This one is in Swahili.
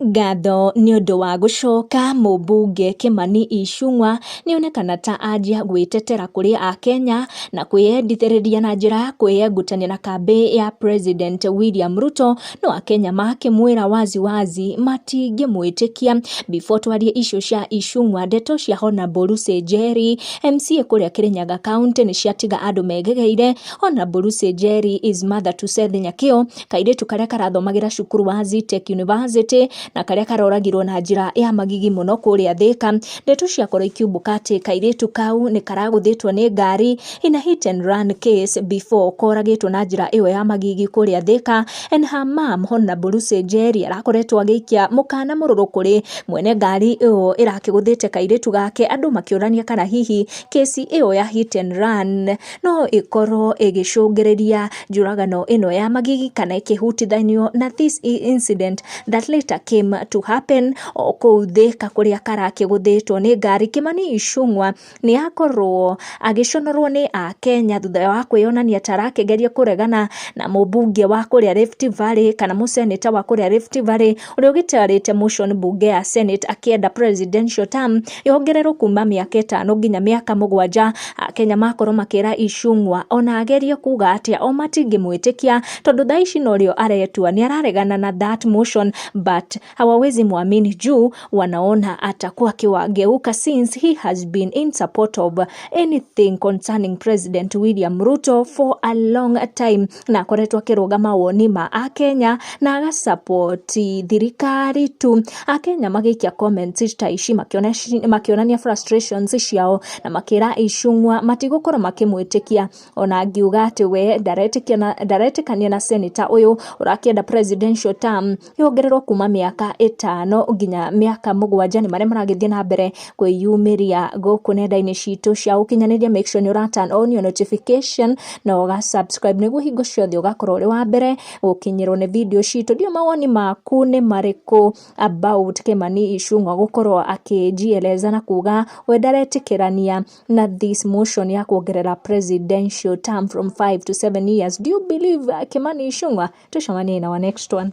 Ngatho nĩ ũndũ wa gũcoka mũmbunge Kimani Ichungwa nĩonekana ta anjia gwĩtetera kũrĩ Akenya na kwĩyendithĩrĩria na njĩra ya kwĩyengutania na kambĩ ya President William Ruto, no Akenya makĩmwĩra waziwazi matingĩmwĩtĩkia. Before twarie icio cia Ichungwa, ndeto cia Honorable Lucy Njeri MCA kũrĩa Kirinyaga County nĩ ciatiga andũ megegeire. Honorable Lucy Njeri is mother to Seth Nyakĩo, kairĩtu karĩa karathomagĩra cukuru wa Tech University na karĩa karoragirwo na njĩra ya magigi mũno kũrĩa Thika. Ndeto ciakorwo ikiumbũka atĩ kairĩtu kau nĩ karagũthĩtwo nĩ ngari in a hit and run case before koragĩtwo na njĩra ĩyo ya magigi kũrĩa Thika, and her mom Honorable Lucy Njeri arakoretwo agĩikia mũkana mũrũrũ kũrĩ mwene ngari ĩyo ĩrakĩgũthĩte kairĩtu gake, andũ makĩũrania kana hihi kesi ĩyo ya hit and run no ĩkorwo ĩgĩcũngĩrĩria njũragano ĩno ya magigi kana ĩkĩhutithanio na this incident that later came to happen o kũu Thika kũrĩa karakĩgũthĩtwo nĩ ngari. Kimani Ichungwa nĩ akorwo agĩconorwo nĩ Akenya thutha wa kwĩyonania ta arakĩgeria kũregana na mũmbunge wa kũrĩa Rift Valley kana mũseneta wa kũrĩa Rift Valley ũrĩa ũgĩtarĩte motion bunge ya Senate akĩenda presidential term yongererwo kuma mĩaka 5 nginya mĩaka 7. Akenya makorwo makĩra Ichungwa ona agerie kuga atĩa o matingĩmwĩtĩkia tondũ thaa ici norĩo aretua nĩ araregana na that motion, but hawawezi muamini juu wanaona atakuwa kiwageuka since he has been in support of anything concerning President William Ruto for a long time, na akoretwo akĩrũgama woni ma Akenya na agasupport thirikari tu. Akenya magĩikia comments ta ici makĩonania frustrations ciao na makĩra Ichungwa matigũkorwo makĩmwĩtĩkia, ona angiuga atĩ we ndaretĩkania na senator ũyũ ũrakĩenda presidential term yongererwo kuma mĩaka 5 nginya mĩaka 7 nĩ marĩa maragĩthiĩ na mbere kwĩyumĩria gũkũ nenda-inĩ citũ cia ũkinyanĩria. Make sure nĩ ũra turn on your notification na ũgasubscribe nĩguo hingo ciothe ũgakorwo ũrĩ wa mbere gũkinyĩrwo nĩ video citũ. Ndio mawoni maku nĩ marĩkũ about Kimani Ichungwa gũkorwo akĩjieleza na kuga we ndaretĩkĩrania na this motion ya kuongerera presidential term from 5 to 7 years? Do you believe Kimani Ichungwa? Tucemanie na our next one.